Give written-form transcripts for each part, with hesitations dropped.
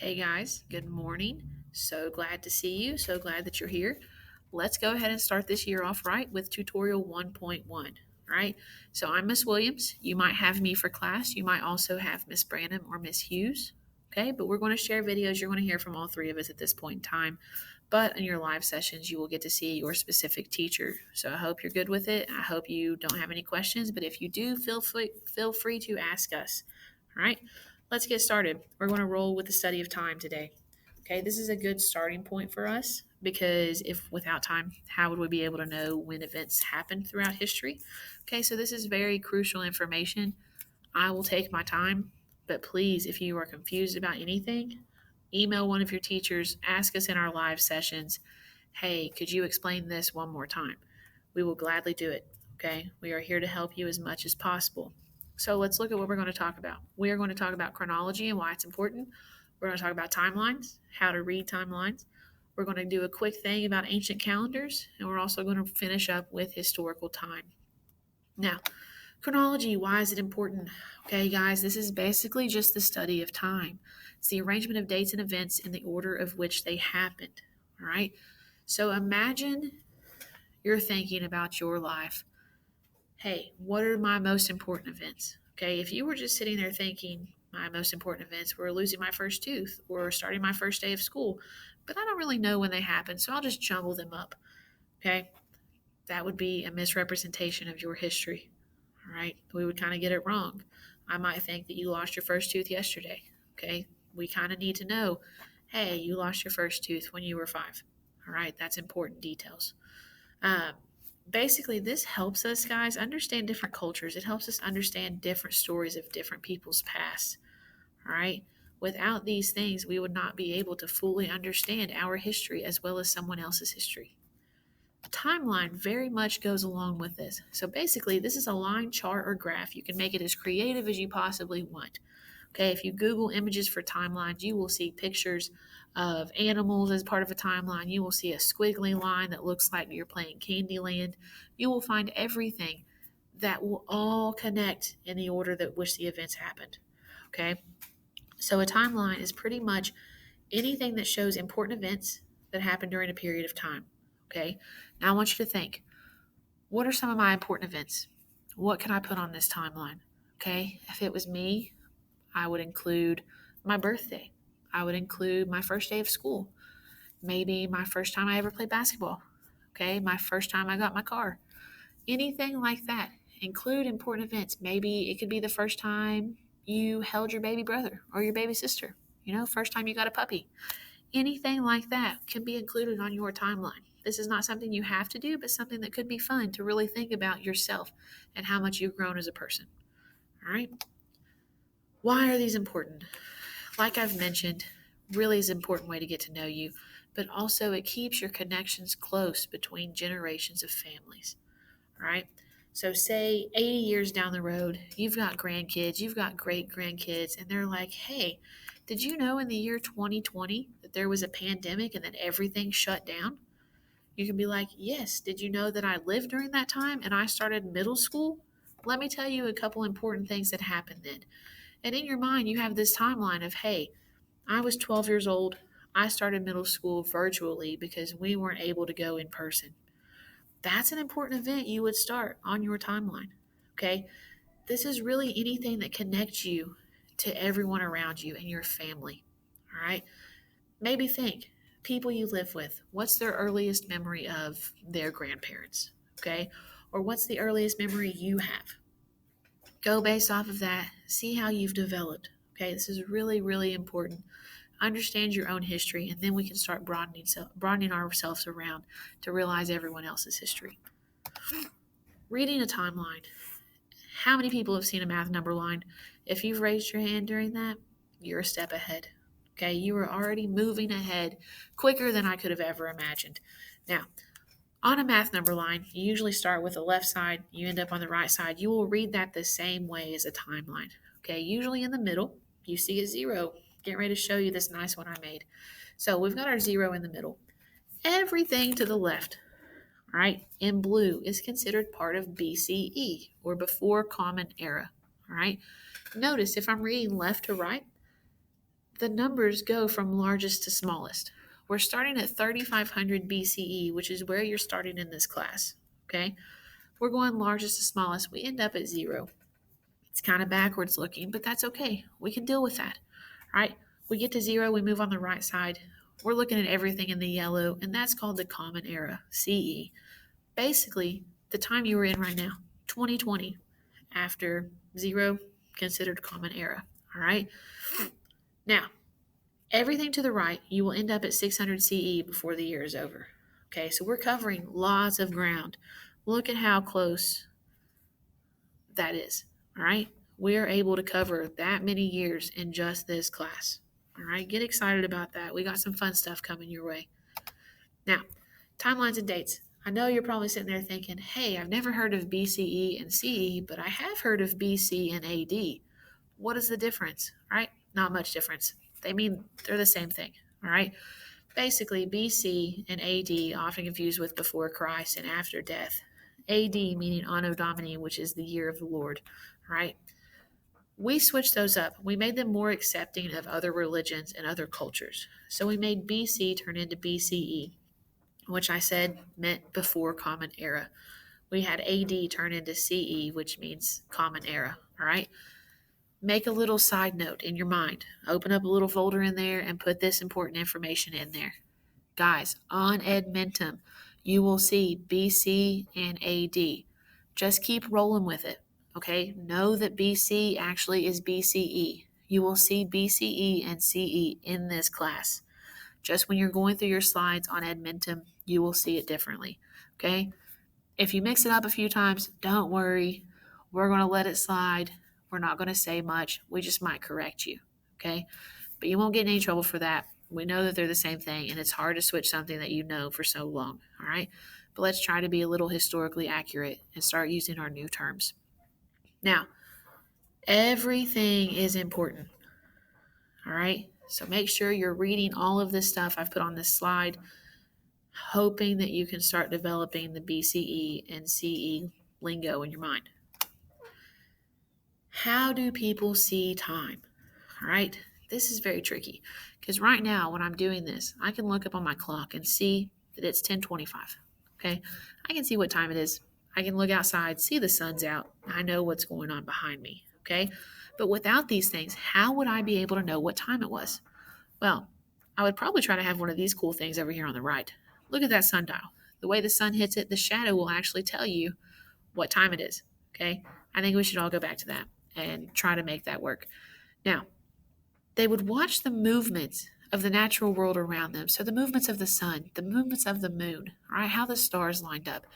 Hey guys, good morning. So glad to see you. So glad that you're here. Let's go ahead and start this year off right with tutorial 1.1. All right. So I'm Miss Williams. You might have me for class. You might also have Miss Branham or Miss Hughes. Okay. But we're going to share videos. You're going to hear from all three of us at this point in time. But in your live sessions, you will get to see your specific teacher. So I hope you're good with it. I hope you don't have any questions. But if you do, feel free to ask us. All right. Let's get started. We're going to roll with the study of time today. Okay, this is a good starting point for us because if without time, how would we be able to know when events happened throughout history? Okay, so this is very crucial information. I will take my time, but please, if you are confused about anything, email one of your teachers, ask us in our live sessions, hey, could you explain this one more time? We will gladly do it. Okay, we are here to help you as much as possible. So let's look at what we're going to talk about. We are going to talk about chronology and why it's important. We're going to talk about timelines, how to read timelines. We're going to do a quick thing about ancient calendars, and we're also going to finish up with historical time. Now, chronology, why is it important? Okay, guys, this is basically just the study of time. It's the arrangement of dates and events in the order of which they happened. All right. So imagine you're thinking about your life. Hey, what are my most important events? Okay, if you were just sitting there thinking, my most important events were losing my first tooth or starting my first day of school, but I don't really know when they happened, so I'll just jumble them up. Okay, that would be a misrepresentation of your history. All right, we would kind of get it wrong. I might think that you lost your first tooth yesterday. Okay, we kind of need to know, hey, you lost your first tooth when you were 5. All right, that's important details. Um, Basically, this helps us, guys, understand different cultures. It helps us understand different stories of different people's past. All right. Without these things, we would not be able to fully understand our history as well as someone else's history. A timeline very much goes along with this. So basically, this is a line chart or graph. You can make it as creative as you possibly want. Okay, if you Google images for timelines, you will see pictures of animals as part of a timeline. You will see a squiggly line that looks like you're playing Candyland. You will find everything that will all connect in the order that which the events happened. Okay, so a timeline is pretty much anything that shows important events that happened during a period of time. Okay, now I want you to think, what are some of my important events? What can I put on this timeline? Okay, if it was me, I would include my birthday. I would include my first day of school. Maybe my first time I ever played basketball. Okay, my first time I got my car. Anything like that. Include important events. Maybe it could be the first time you held your baby brother or your baby sister. First time you got a puppy. Anything like that can be included on your timeline. This is not something you have to do, but something that could be fun to really think about yourself and how much you've grown as a person. All right. Why are these important? Like I've mentioned, really is an important way to get to know you, but also it keeps your connections close between generations of families. All right. So, say 80 years down the road, you've got grandkids, you've got great grandkids, and they're like, hey, did you know in the year 2020 that there was a pandemic and that everything shut down? You can be like, yes, did you know that I lived during that time and I started middle school? Let me tell you a couple important things that happened then. And in your mind, you have this timeline of, hey, I was 12 years old. I started middle school virtually because we weren't able to go in person. That's an important event you would start on your timeline. Okay. This is really anything that connects you to everyone around you and your family. All right. Maybe think people you live with. What's their earliest memory of their grandparents? Okay. Or what's the earliest memory you have? Go based off of that. See how you've developed. Okay. This is really, really important. Understand your own history, and then we can start broadening ourselves around to realize everyone else's history. Reading a timeline. How many people have seen a math number line? If you've raised your hand during that, you're a step ahead. Okay, you are already moving ahead quicker than I could have ever imagined. Now, on a math number line, you usually start with the left side, you end up on the right side. You will read that the same way as a timeline. Okay, usually in the middle, you see a zero. Getting ready to show you this nice one I made. So we've got our zero in the middle. Everything to the left, all right, in blue is considered part of BCE or before Common Era. All right. Notice if I'm reading left to right, the numbers go from largest to smallest. We're starting at 3500 BCE, which is where you're starting in this class. Okay? We're going largest to smallest. We end up at 0. It's kind of backwards looking, but that's okay. We can deal with that. Right? We get to 0, we move on the right side. We're looking at everything in the yellow, and that's called the Common Era, CE. Basically, the time you were in right now, 2020, after 0, considered Common Era. All right? Now, everything to the right, you will end up at 600 CE before the year is over. Okay, so we're covering lots of ground. Look at how close that is. All right, we are able to cover that many years in just this class. All right, get excited about that. We got some fun stuff coming your way. Now, timelines and dates. I know you're probably sitting there thinking, hey, I've never heard of BCE and CE, but I have heard of BC and AD. What is the difference? All right, not much difference. They're the same thing. All right. Basically, BC and AD often confused with before Christ and after death. AD meaning Anno Domini, which is the year of the Lord. All right. We switched those up. We made them more accepting of other religions and other cultures. So we made BC turn into BCE, which I said meant before Common Era. We had AD turn into CE, which means Common Era. All right. Make a little side note in your mind. Open up a little folder in there and put this important information in there. Guys, on Edmentum, you will see BC and AD. Just keep rolling with it, okay? Know that BC actually is BCE. You will see BCE and CE in this class. Just when you're going through your slides on Edmentum, you will see it differently, okay? If you mix it up a few times, don't worry. We're going to let it slide. We're not going to say much. We just might correct you, okay? But you won't get in any trouble for that. We know that they're the same thing, and it's hard to switch something that you know for so long, all right? But let's try to be a little historically accurate and start using our new terms. Now, everything is important, all right? So make sure you're reading all of this stuff I've put on this slide, hoping that you can start developing the BCE and CE lingo in your mind. How do people see time? All right, this is very tricky because right now when I'm doing this, I can look up on my clock and see that it's 10:25. Okay, I can see what time it is. I can look outside, see the sun's out. I know what's going on behind me. Okay, but without these things, how would I be able to know what time it was? Well, I would probably try to have one of these cool things over here on the right. Look at that sundial. The way the sun hits it, the shadow will actually tell you what time it is. Okay, I think we should all go back to that and try to make that work. Now, they would watch the movements of the natural world around them. So the movements of the sun, the movements of the moon, right? How the stars lined up.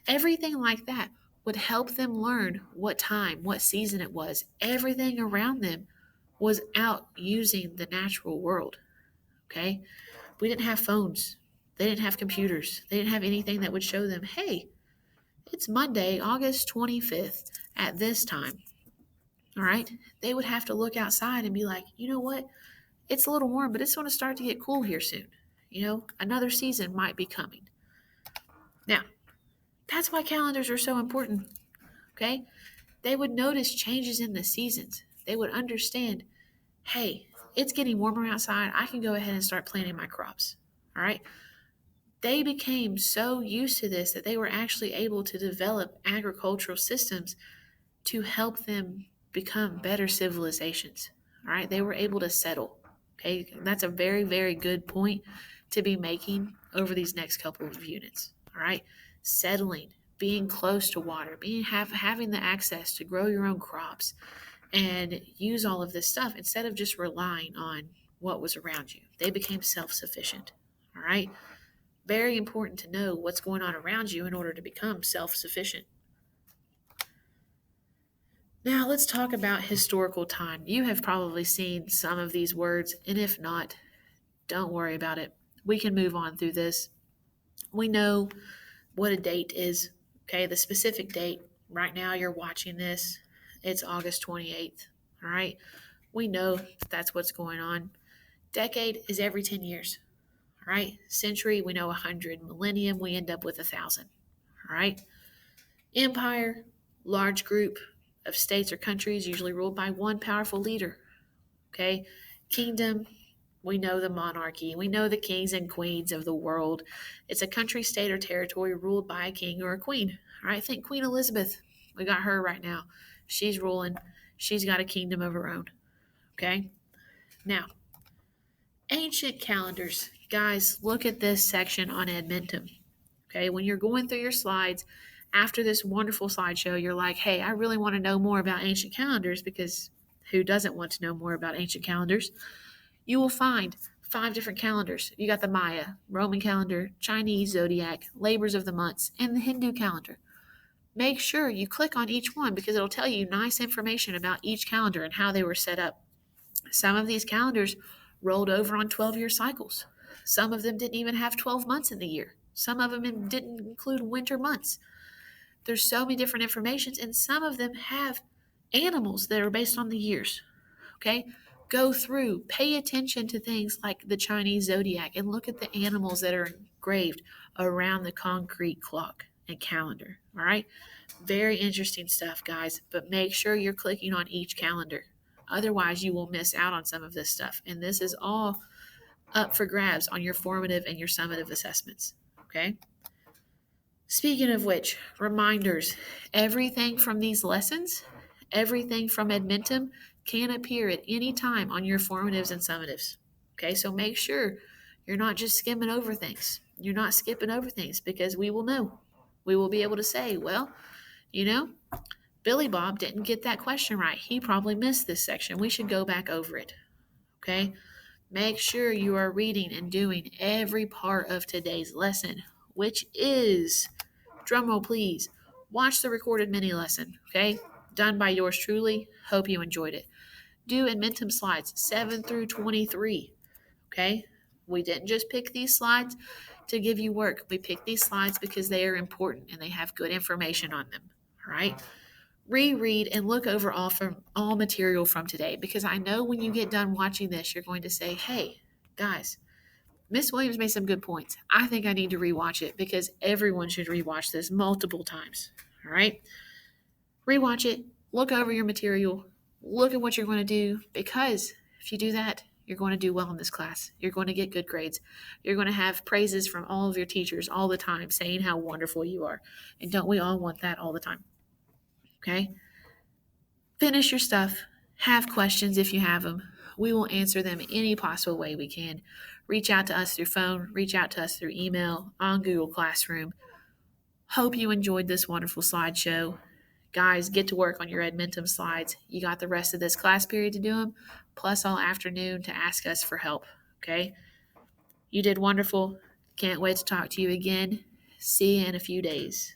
Everything like that would help them learn what time, what season it was. Everything around them was out using the natural world. Okay? We didn't have phones. They didn't have computers. They didn't have anything that would show them, hey, it's Monday, August 25th at this time. All right? They would have to look outside and be like, you know what? It's a little warm, but it's going to start to get cool here soon. Another season might be coming. Now, that's why calendars are so important, okay? They would notice changes in the seasons. They would understand, hey, it's getting warmer outside. I can go ahead and start planting my crops, all right? They became so used to this that they were actually able to develop agricultural systems to help them become better civilizations, all right? They were able to settle. Okay, that's a very, very good point to be making over these next couple of units. All right, settling, being close to water, having the access to grow your own crops, and use all of this stuff instead of just relying on what was around you. They became self-sufficient. All right, very important to know what's going on around you in order to become self-sufficient. Now let's talk about historical time. You have probably seen some of these words, and if not, don't worry about it. We can move on through this. We know what a date is, okay? The specific date. Right now you're watching this. It's August 28th, all right? We know that's what's going on. Decade is every 10 years, all right? Century, we know 100. Millennium, we end up with 1,000, all right? Empire, large group of states or countries usually ruled by one powerful leader, okay? Kingdom, we know the monarchy. We know the kings and queens of the world. It's a country, state, or territory ruled by a king or a queen. All right, think Queen Elizabeth. We got her right now. She's ruling. She's got a kingdom of her own. Okay? Now, ancient calendars. Guys, look at this section on Edmentum. Okay, when you're going through your slides after this wonderful slideshow, you're like, hey, I really want to know more about ancient calendars because who doesn't want to know more about ancient calendars? You will find 5 different calendars. You got the Maya, Roman calendar, Chinese zodiac, labors of the months, and the Hindu calendar. Make sure you click on each one because it'll tell you nice information about each calendar and how they were set up. Some of these calendars rolled over on 12-year cycles. Some of them didn't even have 12 months in the year. Some of them didn't include winter months. There's so many different informations, and some of them have animals that are based on the years. Okay? Go through, pay attention to things like the Chinese zodiac, and look at the animals that are engraved around the concrete clock and calendar. All right? Very interesting stuff, guys, but make sure you're clicking on each calendar. Otherwise, you will miss out on some of this stuff. And this is all up for grabs on your formative and your summative assessments. Okay? Speaking of which, reminders, everything from these lessons, everything from Edmentum can appear at any time on your formatives and summatives. Okay, so make sure you're not just skimming over things. You're not skipping over things because we will know. We will be able to say, well, you know, Billy Bob didn't get that question right. He probably missed this section. We should go back over it. Okay, make sure you are reading and doing every part of today's lesson, which is, drumroll please, watch the recorded mini lesson, okay? Done by yours truly. Hope you enjoyed it. Do Edmentum slides 7 through 23, okay? We didn't just pick these slides to give you work. We picked these slides because they are important and they have good information on them, all right? Reread and look over all material from today because I know when you get done watching this, you're going to say, hey, guys, Miss Williams made some good points. I think I need to rewatch it because everyone should rewatch this multiple times. All right? Rewatch it, look over your material, look at what you're going to do because if you do that, you're going to do well in this class. You're going to get good grades. You're going to have praises from all of your teachers all the time saying how wonderful you are. And don't we all want that all the time? Okay? Finish your stuff. Have questions if you have them. We will answer them any possible way we can. Reach out to us through phone, reach out to us through email, on Google Classroom. Hope you enjoyed this wonderful slideshow. Guys, get to work on your Edmentum slides. You got the rest of this class period to do them, plus all afternoon to ask us for help. Okay? You did wonderful. Can't wait to talk to you again. See you in a few days.